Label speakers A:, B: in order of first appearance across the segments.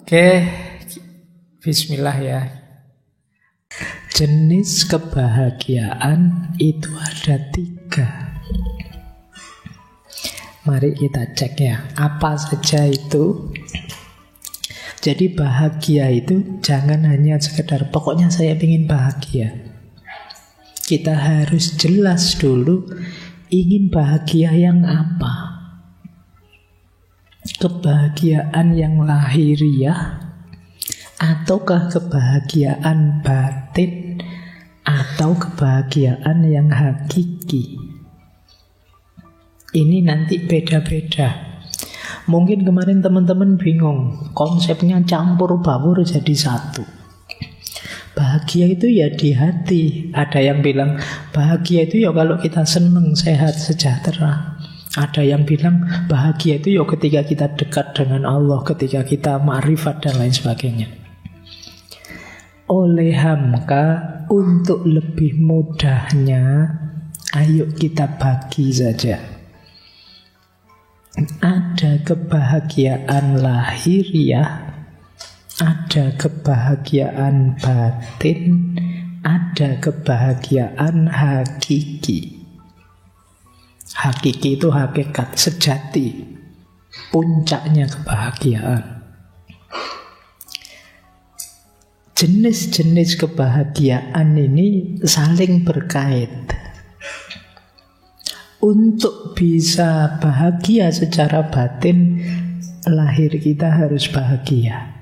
A: Oke, bismillah ya. Jenis kebahagiaan itu ada 3. Mari kita cek ya, apa saja itu. Jadi bahagia itu jangan hanya sekedar pokoknya saya ingin bahagia. Kita harus jelas dulu ingin bahagia yang apa. Kebahagiaan yang lahiriah ataukah kebahagiaan batin atau kebahagiaan yang hakiki. Ini nanti beda-beda. Mungkin kemarin teman-teman bingung, konsepnya campur baur jadi satu. Bahagia itu ya di hati. Ada yang bilang bahagia itu ya kalau kita senang, sehat, sejahtera. Ada yang bilang bahagia itu ya ketika kita dekat dengan Allah, ketika kita ma'rifat dan lain sebagainya. Oleh hamka, untuk lebih mudahnya, ayo kita bagi saja. Ada kebahagiaan lahiriah, ada kebahagiaan batin, ada kebahagiaan hakiki. Hakiki itu hakikat sejati, puncaknya kebahagiaan. Jenis-jenis kebahagiaan ini saling berkait. Untuk bisa bahagia secara batin, lahir kita harus bahagia.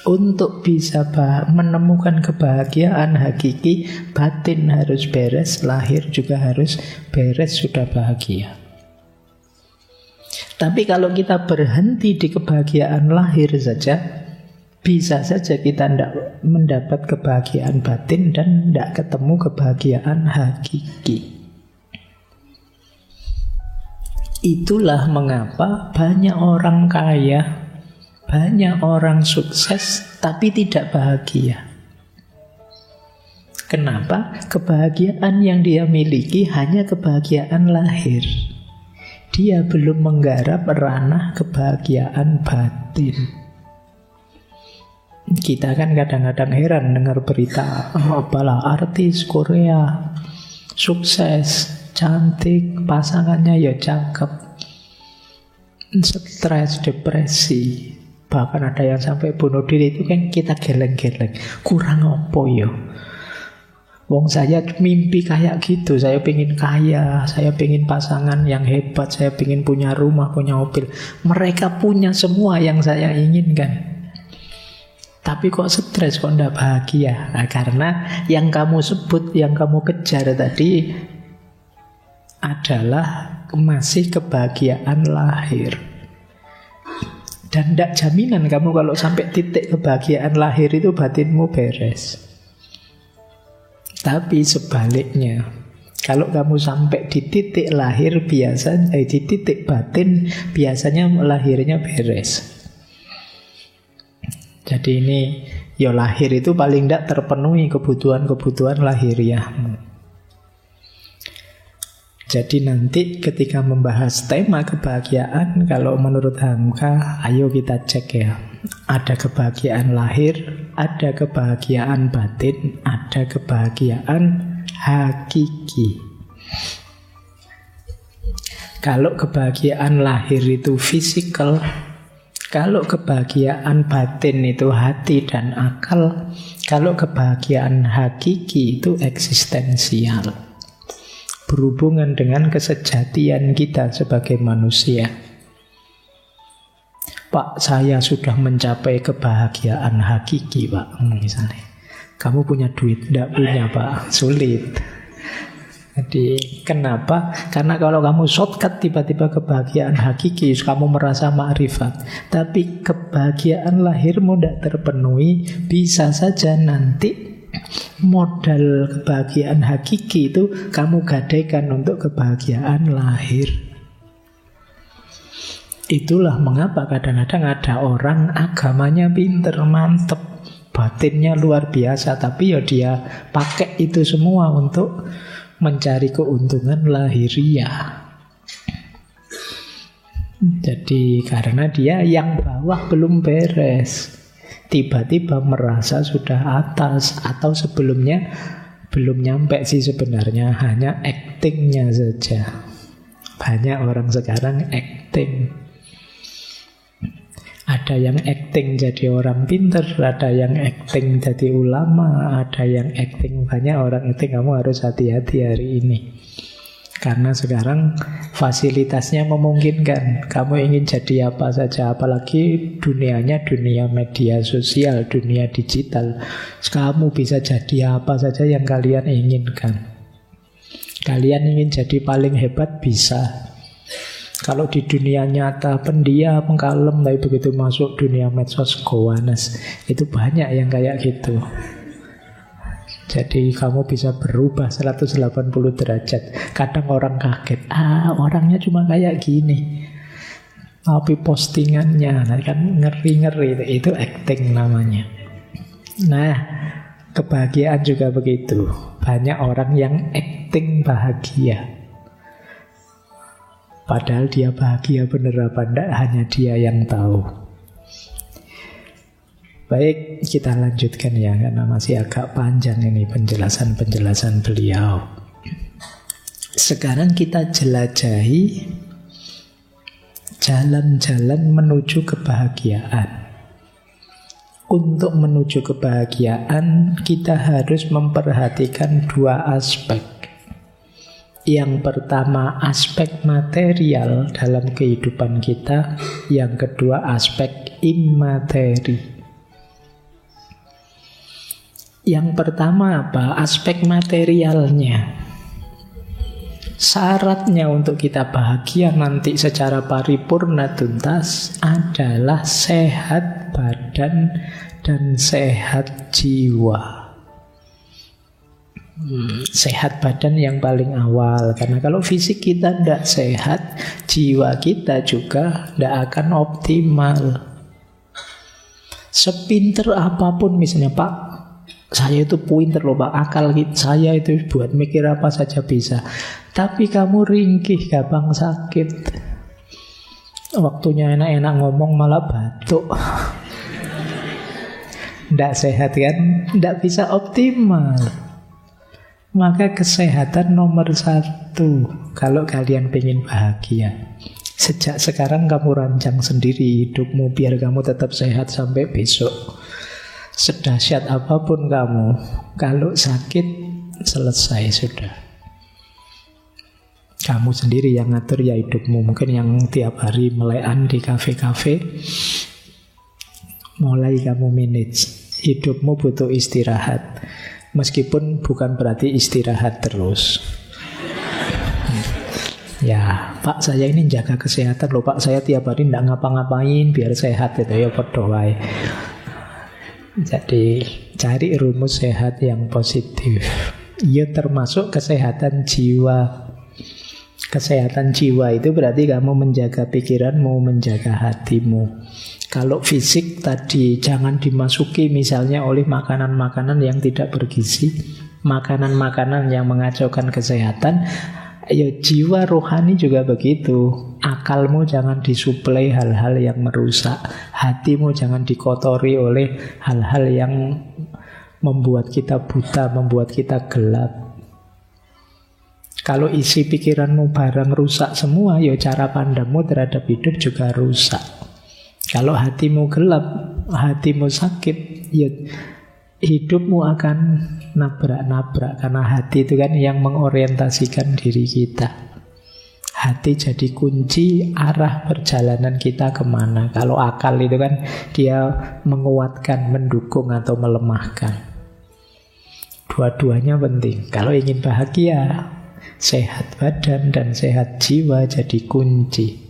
A: Untuk bisa menemukan kebahagiaan hakiki, batin harus beres, lahir juga harus beres, sudah bahagia. Tapi kalau kita berhenti di kebahagiaan lahir saja, bisa saja kita tidak mendapat kebahagiaan batin dan tidak ketemu kebahagiaan hakiki. Itulah mengapa banyak orang kaya, banyak orang sukses, tapi tidak bahagia. Kenapa? Kebahagiaan yang dia miliki hanya kebahagiaan lahir. Dia belum menggarap ranah kebahagiaan batin. Kita kan kadang-kadang heran dengar berita, apalah artis Korea sukses, cantik, pasangannya ya cakep, stres, depresi, bahkan ada yang sampai bunuh diri. Itu kan kita geleng-geleng, kurang apa ya? Wong saya mimpi kayak gitu, saya pengen kaya, saya pengen pasangan yang hebat, saya pengen punya rumah, punya mobil. Mereka punya semua yang saya inginkan, tapi kok stres, kok tidak bahagia? Nah, karena yang kamu sebut, yang kamu kejar tadi adalah masih kebahagiaan lahir. Dan tidak jaminan kamu kalau sampai titik kebahagiaan lahir itu batinmu beres. Tapi sebaliknya, kalau kamu sampai di titik lahir biasa, di titik batin biasanya lahirnya beres. Jadi ini ya lahir itu paling tidak terpenuhi kebutuhan-kebutuhan lahiriahmu. Jadi nanti ketika membahas tema kebahagiaan, kalau menurut Hamka, ayo kita cek ya. Ada kebahagiaan lahir, ada kebahagiaan batin, ada kebahagiaan hakiki. Kalau kebahagiaan lahir itu fisikal, kalau kebahagiaan batin itu hati dan akal, kalau kebahagiaan hakiki itu eksistensial, berhubungan dengan kesejatian kita sebagai manusia. Pak, saya sudah mencapai kebahagiaan hakiki, Pak. Misalnya, kamu punya duit? Tidak punya, Pak. Sulit. Jadi, kenapa? Karena kalau kamu shortcut tiba-tiba kebahagiaan hakiki, kamu merasa ma'rifat. Tapi kebahagiaan lahirmu tidak terpenuhi, bisa saja nanti modal kebahagiaan hakiki itu kamu gadaikan untuk kebahagiaan lahir. Itulah mengapa kadang-kadang ada orang agamanya pinter, mantep, batinnya luar biasa, tapi ya dia pakai itu semua untuk mencari keuntungan lahiriah. Jadi karena dia yang bawah belum beres, tiba-tiba merasa sudah atas, atau sebelumnya belum nyampe sih sebenarnya, hanya actingnya saja. Banyak orang sekarang acting. Ada yang acting jadi orang pinter, ada yang acting jadi ulama, ada yang acting, banyak orang acting. Kamu harus hati-hati hari ini. Karena sekarang fasilitasnya memungkinkan. Kamu ingin jadi apa saja, apalagi dunianya dunia media sosial, dunia digital. Kamu bisa jadi apa saja yang kalian inginkan. Kalian ingin jadi paling hebat, bisa. Kalau di dunia nyata pendiam, kalem, tapi begitu masuk dunia medsos gowanes, itu banyak yang kayak gitu. Jadi kamu bisa berubah 180 derajat. Kadang orang kaget, orangnya cuma kayak gini, tapi postingannya kan ngeri-ngeri. Itu acting namanya. Nah, kebahagiaan juga begitu. Banyak orang yang acting bahagia, padahal dia bahagia bener apa enggak, hanya dia yang tahu. Baik, kita lanjutkan ya, karena masih agak panjang ini penjelasan-penjelasan beliau. Sekarang kita jelajahi jalan-jalan menuju kebahagiaan. Untuk menuju kebahagiaan, kita harus memperhatikan dua aspek. Yang pertama aspek material dalam kehidupan kita, yang kedua aspek immateri. Yang pertama apa? Aspek materialnya. Syaratnya untuk kita bahagia nanti secara paripurna tuntas adalah sehat badan dan sehat jiwa. Sehat badan yang paling awal, karena kalau fisik kita tidak sehat, jiwa kita juga tidak akan optimal. Sepinter apapun misalnya, Pak, saya itu pinter loh Pak, akal saya itu buat mikir apa saja bisa, tapi kamu ringkih, gampang sakit, waktunya enak-enak ngomong malah batuk. Tidak sehat kan, tidak bisa optimal. Maka kesehatan nomor satu kalau kalian pengen bahagia. Sejak sekarang kamu rancang sendiri hidupmu biar kamu tetap sehat sampai besok. Sedahsyat apapun kamu, kalau sakit selesai sudah. Kamu sendiri yang ngatur ya hidupmu. Mungkin yang tiap hari melekan di kafe-kafe, mulai kamu manage. Hidupmu butuh istirahat. Meskipun bukan berarti istirahat terus. Ya, Pak, saya ini jaga kesehatan loh Pak, saya tiap hari tidak ngapa-ngapain biar sehat itu ya berdoa. Jadi cari rumus sehat yang positif. Ya termasuk kesehatan jiwa. Kesehatan jiwa itu berarti kamu menjaga pikiranmu, menjaga hatimu. Kalau fisik tadi jangan dimasuki misalnya oleh makanan-makanan yang tidak bergizi, makanan-makanan yang mengacaukan kesehatan. Ya jiwa rohani juga begitu. Akalmu jangan disuplai hal-hal yang merusak. Hatimu jangan dikotori oleh hal-hal yang membuat kita buta, membuat kita gelap. Kalau isi pikiranmu barang rusak semua, ya cara pandangmu terhadap hidup juga rusak. Kalau hatimu gelap, hatimu sakit, ya hidupmu akan nabrak-nabrak. Karena hati itu kan yang mengorientasikan diri kita. Hati jadi kunci arah perjalanan kita kemana. Kalau akal itu kan dia menguatkan, mendukung atau melemahkan. Dua-duanya penting. Kalau ingin bahagia, sehat badan dan sehat jiwa jadi kunci.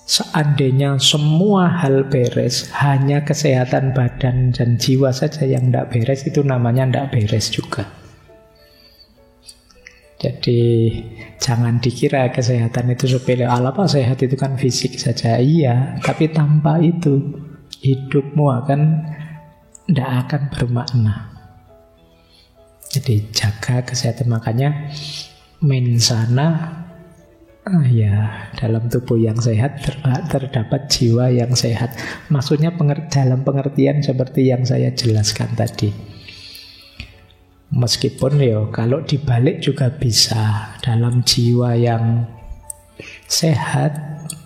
A: Seandainya semua hal beres, hanya kesehatan badan dan jiwa saja yang tidak beres, itu namanya tidak beres juga. Jadi jangan dikira kesehatan itu sepele. Apa sehat itu kan fisik saja. Iya, tapi tanpa itu hidupmu tidak akan bermakna. Jadi jaga kesehatan. Makanya mensana Ya, dalam tubuh yang sehat terdapat jiwa yang sehat. Maksudnya dalam pengertian seperti yang saya jelaskan tadi. Meskipun kalau dibalik juga bisa. Dalam jiwa yang sehat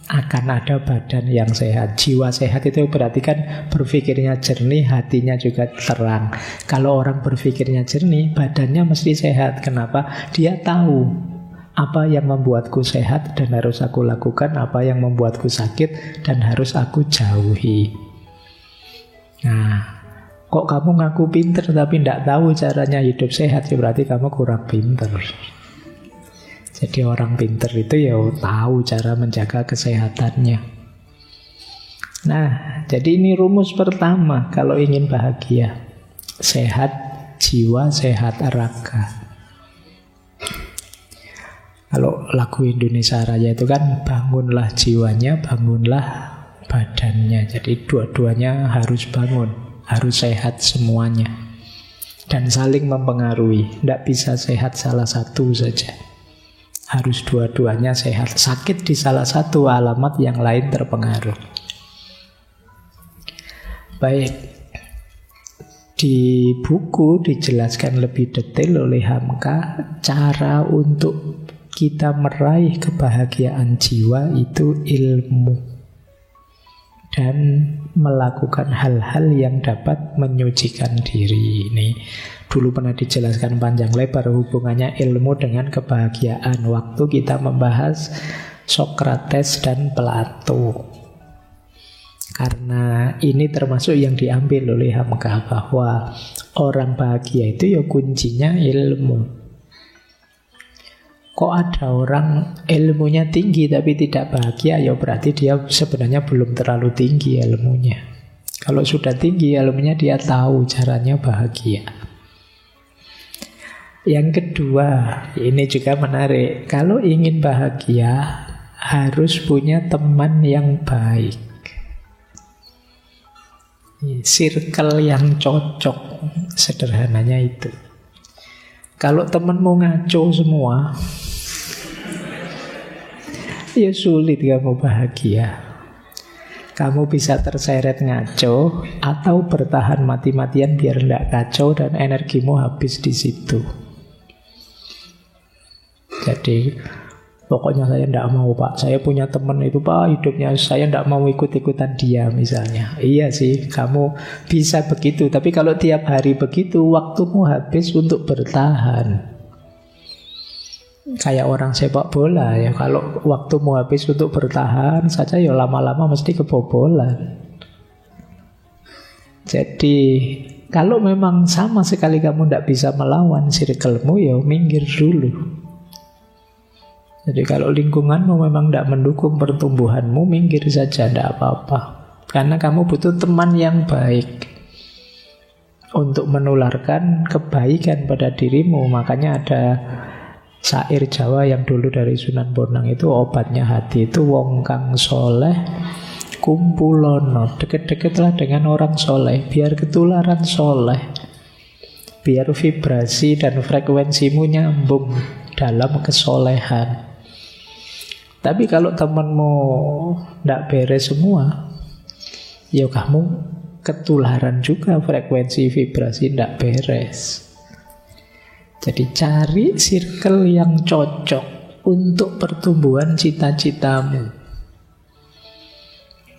A: akan ada badan yang sehat. Jiwa sehat itu berarti kan berpikirnya jernih, hatinya juga terang. Kalau orang berpikirnya jernih, badannya mesti sehat. Kenapa? Dia tahu apa yang membuatku sehat dan harus aku lakukan, apa yang membuatku sakit dan harus aku jauhi. Nah, kok kamu ngaku pinter tapi tidak tahu caranya hidup sehat, ya berarti kamu kurang pinter. Jadi orang pinter itu tahu cara menjaga kesehatannya. Nah, jadi ini rumus pertama kalau ingin bahagia. Sehat jiwa, sehat raga. Kalau lagu Indonesia Raya itu kan bangunlah jiwanya, bangunlah badannya. Jadi dua-duanya harus bangun, harus sehat semuanya. Dan saling mempengaruhi. Tidak bisa sehat salah satu saja. Harus dua-duanya sehat. Sakit di salah satu, alamat yang lain terpengaruh. Baik. Di buku dijelaskan lebih detail oleh Hamka cara untuk kita meraih kebahagiaan jiwa itu ilmu dan melakukan hal-hal yang dapat menyucikan diri. Ini dulu pernah dijelaskan panjang lebar hubungannya ilmu dengan kebahagiaan waktu kita membahas Sokrates dan Plato. Karena ini termasuk yang diambil oleh Hamka bahwa orang bahagia itu kuncinya ilmu. Kok ada orang ilmunya tinggi tapi tidak bahagia, berarti dia sebenarnya belum terlalu tinggi ilmunya. Kalau sudah tinggi ilmunya, dia tahu caranya bahagia. Yang kedua, ini juga menarik. Kalau ingin bahagia, harus punya teman yang baik. Circle yang cocok, sederhananya itu. Kalau temanmu ngaco semua, ya sulit kamu bahagia. Kamu bisa terseret ngaco atau bertahan mati-matian biar tidak kacau dan energimu habis di situ. Jadi pokoknya saya tidak mau Pak, saya punya teman itu Pak, hidupnya saya tidak mau ikut-ikutan dia misalnya. Iya sih, kamu bisa begitu. Tapi kalau tiap hari begitu, waktumu habis untuk bertahan. Kayak orang sepak bola kalau waktumu habis untuk bertahan saja lama-lama mesti kebobolan. Jadi kalau memang sama sekali kamu tidak bisa melawan circlemu, minggir dulu. Jadi kalau lingkunganmu memang tidak mendukung pertumbuhanmu, minggir saja, tidak apa-apa. Karena kamu butuh teman yang baik untuk menularkan kebaikan pada dirimu. Makanya ada syair Jawa yang dulu dari Sunan Bonang itu, obatnya hati itu wong kang soleh kumpulono. Deket-deketlah dengan orang soleh, biar ketularan soleh, biar vibrasi dan frekuensimu nyambung dalam kesolehan. Tapi kalau temanmu tidak beres semua, kamu ketularan juga, frekuensi vibrasi tidak beres. Jadi cari circle yang cocok untuk pertumbuhan cita-citamu.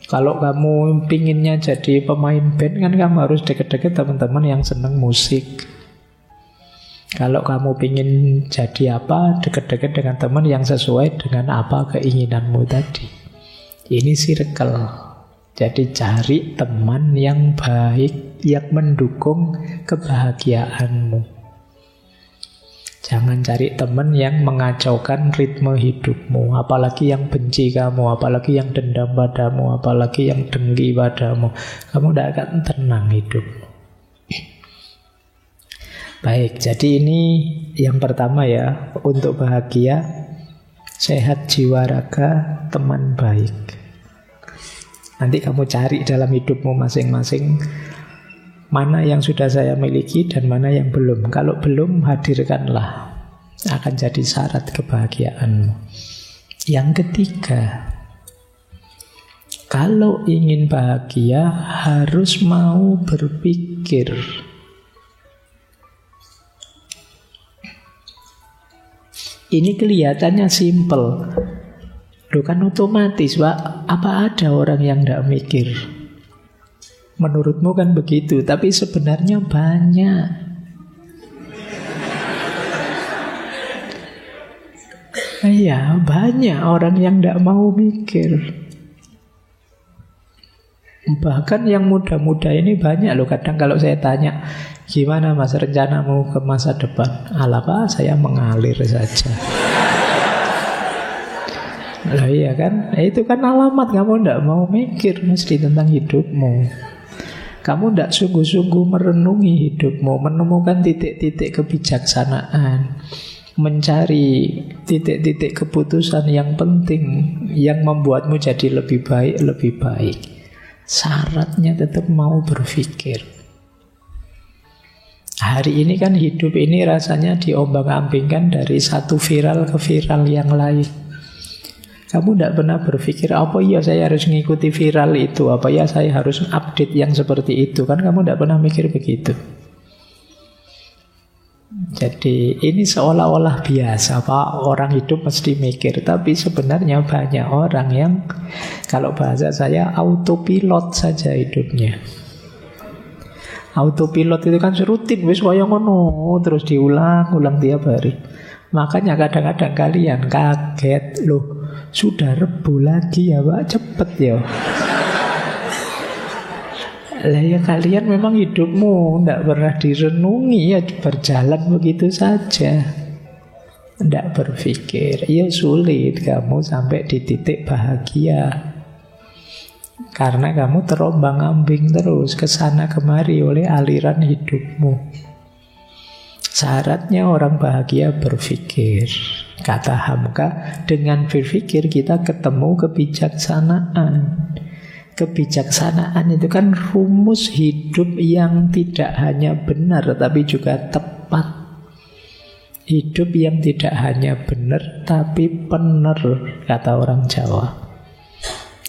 A: Kalau kamu pinginnya jadi pemain band, kan kamu harus deket-deket teman-teman yang senang musik. Kalau kamu pingin jadi apa, deket-deket dengan teman yang sesuai dengan apa keinginanmu tadi. Ini circle. Jadi cari teman yang baik, yang mendukung kebahagiaanmu. Jangan cari teman yang mengacaukan ritme hidupmu, apalagi yang benci kamu, apalagi yang dendam padamu, apalagi yang dengki padamu. Kamu tidak akan tenang hidupmu. Baik, jadi ini yang pertama untuk bahagia, sehat jiwa raga, teman baik. Nanti kamu cari dalam hidupmu masing-masing mana yang sudah saya miliki dan mana yang belum. Kalau belum, hadirkanlah. Akan jadi syarat kebahagiaanmu. Yang ketiga, kalau ingin bahagia harus mau berpikir. Ini kelihatannya simpel. Loh kan otomatis, Pak. Apa ada orang yang tidak mikir? Menurutmu kan begitu, tapi sebenarnya banyak. Iya, banyak orang yang tidak mau mikir. Bahkan yang muda-muda ini banyak loh. Kadang kalau saya tanya, gimana mas rencanamu ke masa depan? Alah Pak, saya mengalir saja. Lah iya kan, itu kan alamat kamu tidak mau mikir mesti tentang hidupmu. Kamu tidak sungguh-sungguh merenungi hidupmu, menemukan titik-titik kebijaksanaan, mencari titik-titik keputusan yang penting, yang membuatmu jadi lebih baik. Syaratnya tetap mau berpikir. Hari ini kan hidup ini rasanya diombang-ambingkan dari satu viral ke viral yang lain. Kamu tidak pernah berpikir, apa ya saya harus mengikuti viral itu, apa ya saya harus update yang seperti itu. Kan kamu tidak pernah mikir begitu. Jadi ini seolah-olah biasa, Pak, orang hidup mesti mikir. Tapi sebenarnya banyak orang yang, kalau bahasa saya, autopilot saja hidupnya. Autopilot itu kan rutin, wis kaya ngono, terus diulang-ulang tiap hari. Makanya kadang-kadang kalian kaget, loh sudah Rebu lagi ya Pak, cepet ya. Lah ya kalian memang hidupmu tidak pernah direnungi, ya berjalan begitu saja. Tidak berpikir, ya sulit kamu sampai di titik bahagia. Karena kamu terombang-ambing terus kesana kemari oleh aliran hidupmu. Syaratnya orang bahagia berpikir. Kata Hamka, dengan berpikir kita ketemu kebijaksanaan. Kebijaksanaan itu kan rumus hidup yang tidak hanya benar tapi juga tepat. Hidup yang tidak hanya benar tapi benar, kata orang Jawa.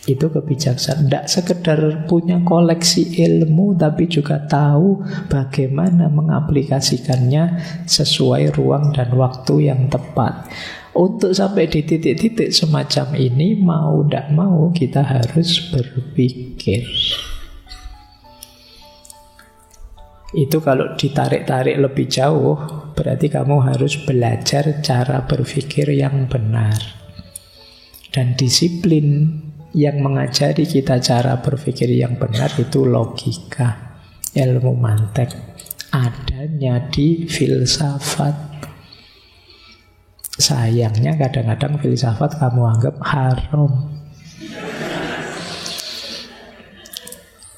A: Itu kebijaksanaan. Tidak sekedar punya koleksi ilmu, tapi juga tahu bagaimana mengaplikasikannya sesuai ruang dan waktu yang tepat. Untuk sampai di titik-titik semacam ini, mau tidak mau kita harus berpikir. Itu kalau ditarik-tarik lebih jauh, berarti kamu harus belajar cara berpikir yang benar. Dan disiplin yang mengajari kita cara berpikir yang benar itu logika, ilmu mantek, adanya di filsafat. Sayangnya kadang-kadang filsafat kamu anggap haram.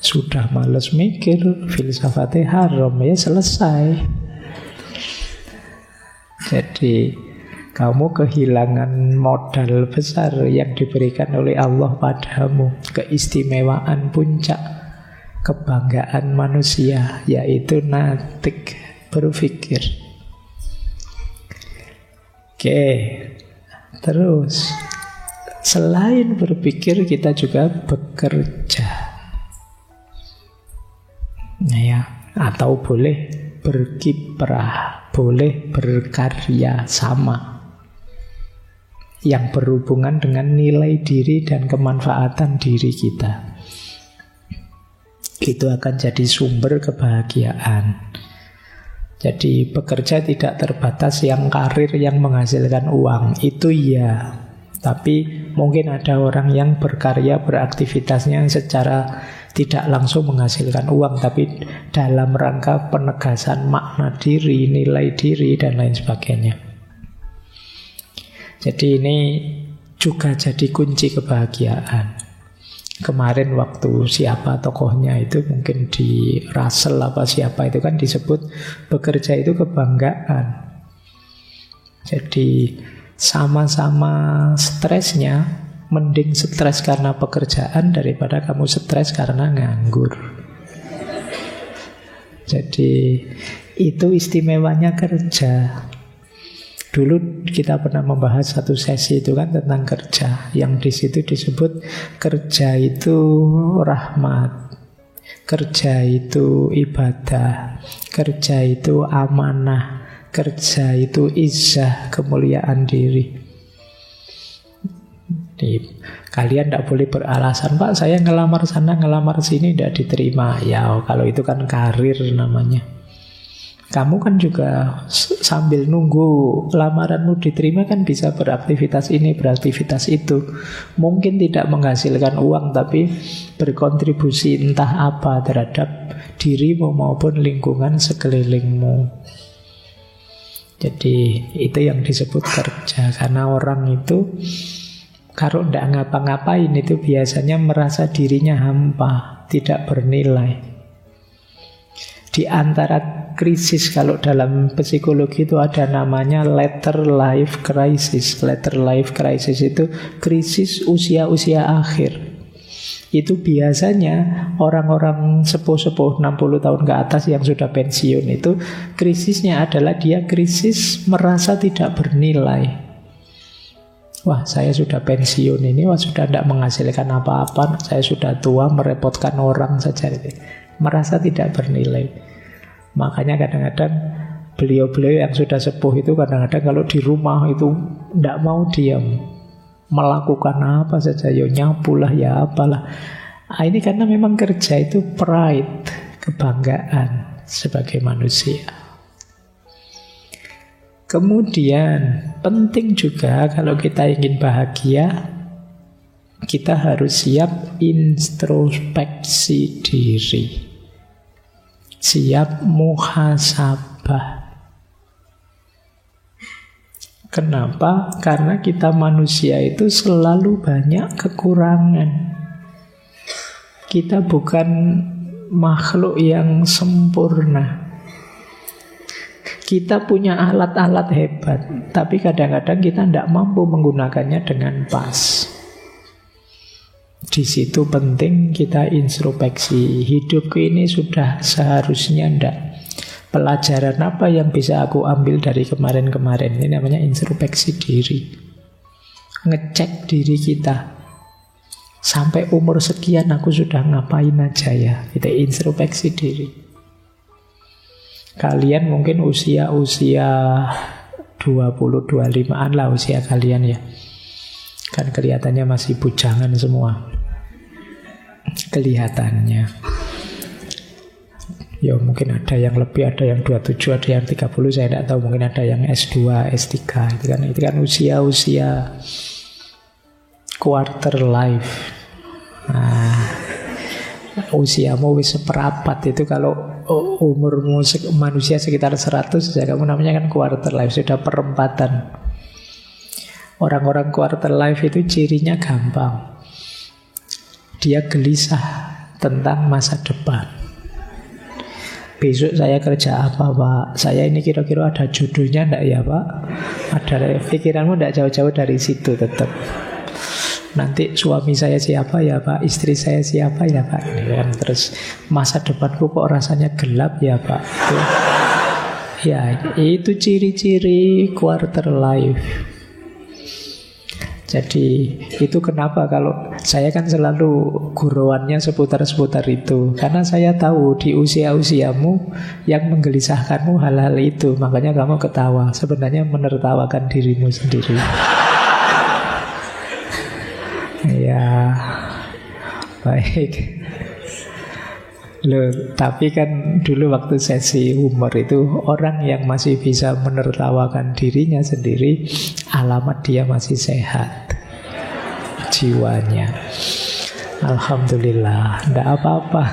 A: Sudah males mikir, filsafatnya haram, ya selesai. Jadi kamu kehilangan modal besar yang diberikan oleh Allah padamu. Keistimewaan puncak kebanggaan manusia, yaitu natik, berpikir. Oke, terus selain berpikir kita juga bekerja. Nah ya, atau boleh berkiprah, boleh berkarya sama, yang berhubungan dengan nilai diri dan kemanfaatan diri kita. Itu akan jadi sumber kebahagiaan. Jadi bekerja tidak terbatas yang karir yang menghasilkan uang. Itu iya. Tapi mungkin ada orang yang berkarya, beraktivitasnya secara tidak langsung menghasilkan uang, tapi dalam rangka penegasan makna diri, nilai diri, dan lain sebagainya. Jadi ini juga jadi kunci kebahagiaan. Kemarin waktu siapa tokohnya itu, mungkin di Russell apa siapa itu kan disebut bekerja itu kebanggaan. Jadi sama-sama stresnya, mending stres karena pekerjaan daripada kamu stres karena nganggur. Jadi itu istimewanya kerja. Dulu kita pernah membahas satu sesi itu kan tentang kerja, yang di situ disebut kerja itu rahmat, kerja itu ibadah, kerja itu amanah, kerja itu izzah, kemuliaan diri. Kalian tidak boleh beralasan, Pak saya ngelamar sana ngelamar sini tidak diterima. Ya kalau itu kan karir namanya. Kamu kan juga sambil nunggu lamaranmu diterima kan bisa beraktivitas ini, beraktivitas itu. Mungkin tidak menghasilkan uang tapi berkontribusi entah apa terhadap dirimu maupun lingkungan sekelilingmu. Jadi itu yang disebut kerja. Karena orang itu kalau tidak ngapa-ngapain itu biasanya merasa dirinya hampa, tidak bernilai. Di antara krisis kalau dalam psikologi itu ada namanya later life crisis. Later life crisis itu krisis usia-usia akhir. Itu biasanya orang-orang sepuh-sepuh 60 tahun ke atas yang sudah pensiun itu krisisnya adalah dia krisis merasa tidak bernilai. Wah saya sudah pensiun ini, wah sudah tidak menghasilkan apa-apa, saya sudah tua merepotkan orang saja. Merasa tidak bernilai. Makanya kadang-kadang beliau-beliau yang sudah sepuh itu kadang-kadang kalau di rumah itu tidak mau diam, melakukan apa saja, ya nyapu lah, ya apalah. Ini karena memang kerja itu pride, kebanggaan sebagai manusia. Kemudian penting juga kalau kita ingin bahagia, kita harus siap introspeksi diri, siap muhasabah. Kenapa? Karena kita manusia itu selalu banyak kekurangan. Kita bukan makhluk yang sempurna. Kita punya alat-alat hebat, tapi kadang-kadang kita tidak mampu menggunakannya dengan pas. Di situ penting kita introspeksi. Hidupku ini sudah seharusnya ndak. Pelajaran apa yang bisa aku ambil dari kemarin-kemarin? Ini namanya introspeksi diri. Ngecek diri kita. Sampai umur sekian aku sudah ngapain aja ya? Kita introspeksi diri. Kalian mungkin usia-usia 20-25an lah usia kalian ya. Kan kelihatannya masih bujangan semua. Kelihatannya. Ya mungkin ada yang lebih, ada yang 27, ada yang 30, saya tidak tahu. Mungkin ada yang S2, S3. Itu kan usia-usia quarter life. Nah, usiamu wis seperapat itu kalau umurmu manusia sekitar 100 ya kamu namanya kan quarter life, sudah perempatan. Orang-orang quarter life itu cirinya gampang. Dia gelisah tentang masa depan. Besok saya kerja apa Pak? Saya ini kira-kira ada jodohnya enggak ya Pak? Ada, pikiranmu enggak jauh-jauh dari situ tetap. Nanti suami saya siapa ya Pak? Istri saya siapa ya Pak? Ini kan terus masa depanku kok rasanya gelap ya Pak? Itu, ya itu ciri-ciri quarter life. Jadi itu kenapa kalau saya kan selalu guruannya seputar-seputar itu. Karena saya tahu di usia-usiamu yang menggelisahkanmu hal-hal itu. Makanya kamu ketawa. Sebenarnya menertawakan dirimu sendiri. Ya, baik. Loh, tapi kan dulu waktu sesi humor itu orang yang masih bisa menertawakan dirinya sendiri, alamat dia masih sehat jiwanya. Alhamdulillah, tidak apa-apa.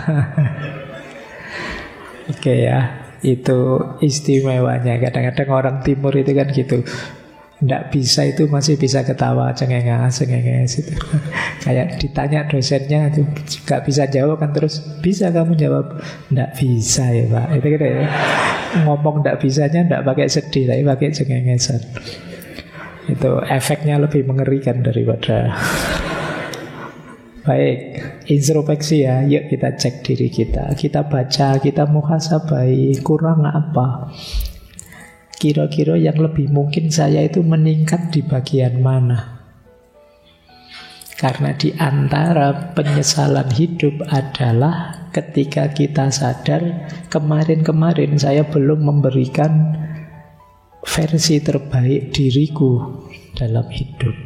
A: Oke ya, itu istimewanya. Kadang-kadang orang timur itu kan gitu. Tidak bisa itu masih bisa ketawa cengenges itu. Kayak ditanya dosennya itu gak bisa jawab kan terus bisa kamu jawab tidak bisa ya Pak. Itu gitu ya. Ngomong tidak bisanya tidak pakai sedih tapi pakai cengengesan. Itu efeknya lebih mengerikan daripada. Baik, introspeksi ya. Yuk kita cek diri kita. Kita baca, kita muhasabai kurang apa. Kira-kira yang lebih mungkin saya itu meningkat di bagian mana? Karena di antara penyesalan hidup adalah ketika kita sadar kemarin-kemarin saya belum memberikan versi terbaik diriku dalam hidup.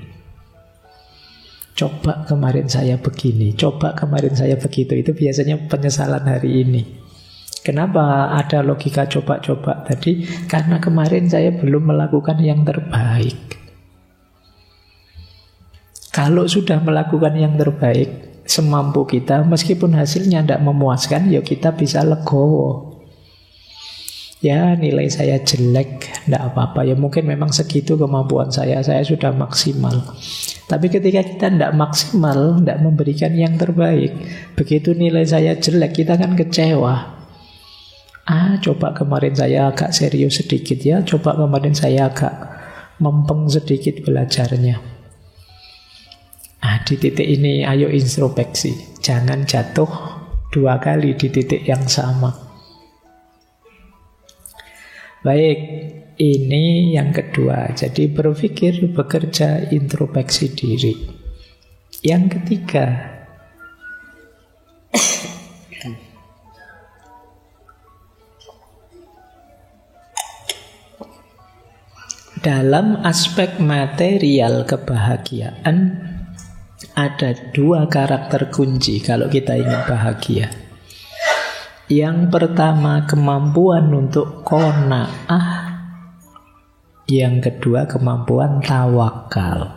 A: Coba kemarin saya begini, coba kemarin saya begitu. Itu biasanya penyesalan hari ini. Kenapa ada logika coba-coba tadi? Karena kemarin saya belum melakukan yang terbaik. Kalau sudah melakukan yang terbaik semampu kita, meskipun hasilnya tidak memuaskan, ya kita bisa legowo. Ya nilai saya jelek, tidak apa-apa. Ya mungkin memang segitu kemampuan saya sudah maksimal. Tapi ketika kita tidak maksimal, tidak memberikan yang terbaik, begitu nilai saya jelek, kita kan kecewa. Coba kemarin saya agak serius sedikit ya, coba kemarin saya agak mempeng sedikit belajarnya. Di titik ini ayo introspeksi. Jangan jatuh 2 kali di titik yang sama. Baik, ini yang kedua. Jadi berpikir, bekerja, introspeksi diri. Yang ketiga, dalam aspek material kebahagiaan ada 2 karakter kunci kalau kita ingin bahagia. Yang pertama kemampuan untuk qanaah, yang kedua kemampuan tawakal.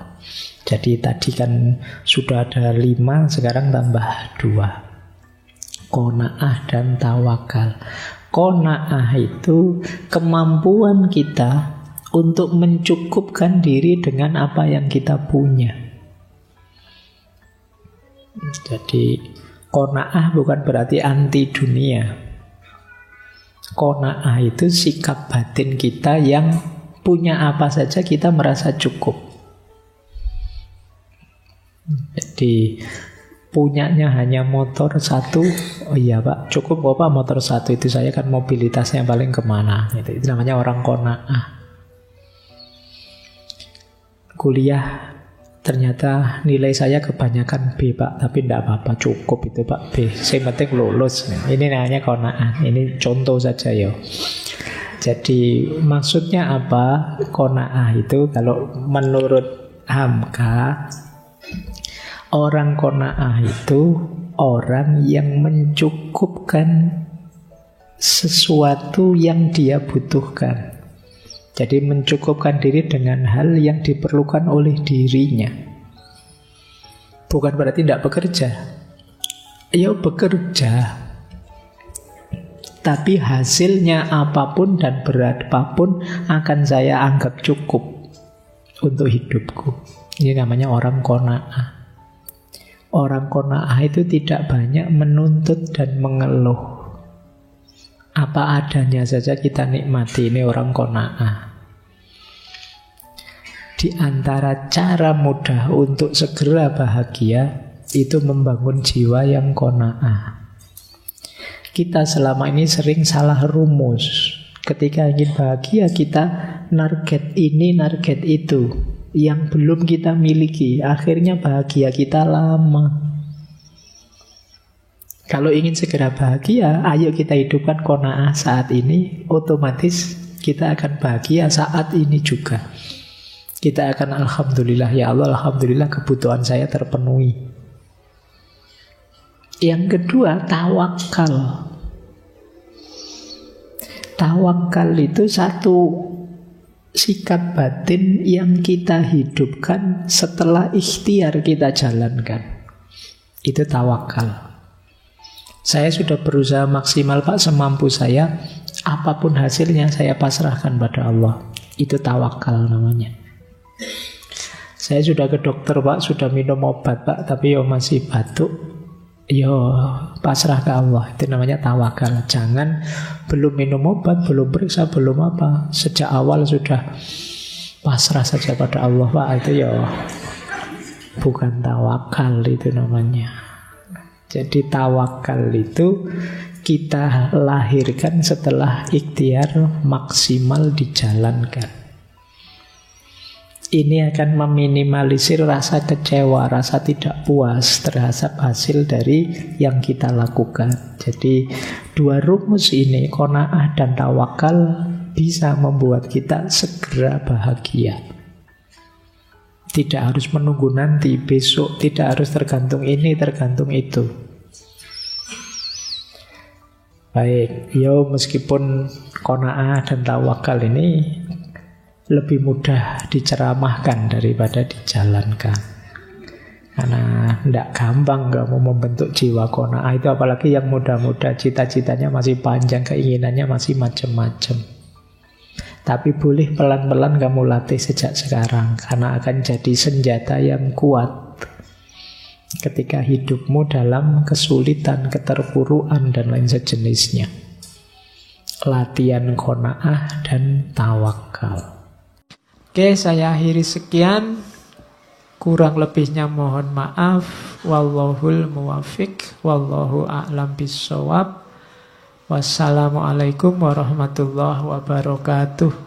A: Jadi tadi kan sudah ada 5, sekarang tambah 2. Qanaah dan tawakal. Qanaah itu kemampuan kita untuk mencukupkan diri dengan apa yang kita punya. Jadi qanaah bukan berarti anti dunia. Qanaah itu sikap batin kita yang punya apa saja kita merasa cukup. Jadi punyanya hanya motor 1, oh iya Pak, cukup apa motor 1 itu, saya kan mobilitasnya paling kemana. Itu namanya orang qanaah. Kuliah ternyata nilai saya kebanyakan B Pak, tapi tidak apa-apa, cukup itu Pak B, saya penting lulus. Ini namanya qanaah. Ini contoh saja ya. Jadi maksudnya apa? Qanaah itu kalau menurut Hamka, orang qanaah itu orang yang mencukupkan sesuatu yang dia butuhkan. Jadi mencukupkan diri dengan hal yang diperlukan oleh dirinya. Bukan berarti tidak bekerja. Ya bekerja. Tapi hasilnya apapun dan berapapun akan saya anggap cukup untuk hidupku. Ini namanya orang qanaah. Orang qanaah itu tidak banyak menuntut dan mengeluh. Apa adanya saja kita nikmati. Ini orang qanaah. Di antara cara mudah untuk segera bahagia itu membangun jiwa yang qanaah. Kita selama ini sering salah rumus. Ketika ingin bahagia kita target ini, target itu yang belum kita miliki. Akhirnya bahagia kita lama. Kalau ingin segera bahagia, ayo kita hidupkan qanaah saat ini. Otomatis kita akan bahagia saat ini juga. Kita akan alhamdulillah, ya Allah, alhamdulillah kebutuhan saya terpenuhi. Yang kedua, tawakal. Tawakal itu satu sikap batin yang kita hidupkan setelah ikhtiar kita jalankan. Itu tawakal. Saya sudah berusaha maksimal Pak, semampu saya. Apapun hasilnya saya pasrahkan pada Allah. Itu tawakal namanya. Saya sudah ke dokter Pak, sudah minum obat Pak, tapi masih batuk. Pasrah ke Allah. Itu namanya tawakal. Jangan belum minum obat, belum periksa, belum apa, sejak awal sudah pasrah saja pada Allah Pak. Itu bukan tawakal, itu namanya. Jadi tawakal itu kita lahirkan setelah ikhtiar maksimal dijalankan. Ini akan meminimalisir rasa kecewa, rasa tidak puas terhadap hasil dari yang kita lakukan. Jadi dua rumus ini, qanaah dan tawakal, bisa membuat kita segera bahagia. Tidak harus menunggu nanti, besok, tidak harus tergantung ini, tergantung itu. Baik, meskipun qanaah dan tawakal ini lebih mudah diceramahkan daripada dijalankan. Karena tidak gampang kamu membentuk jiwa qanaah itu, apalagi yang muda-muda, cita-citanya masih panjang, keinginannya masih macam-macam. Tapi boleh pelan-pelan kamu latih sejak sekarang, karena akan jadi senjata yang kuat ketika hidupmu dalam kesulitan, keterpurukan, dan lain sejenisnya. Latihan qanaah dan tawakal. Oke, saya akhiri sekian. Kurang lebihnya mohon maaf. Wallahul muwafiq. Wallahu a'lam bissawab. Wassalamualaikum warahmatullahi wabarakatuh.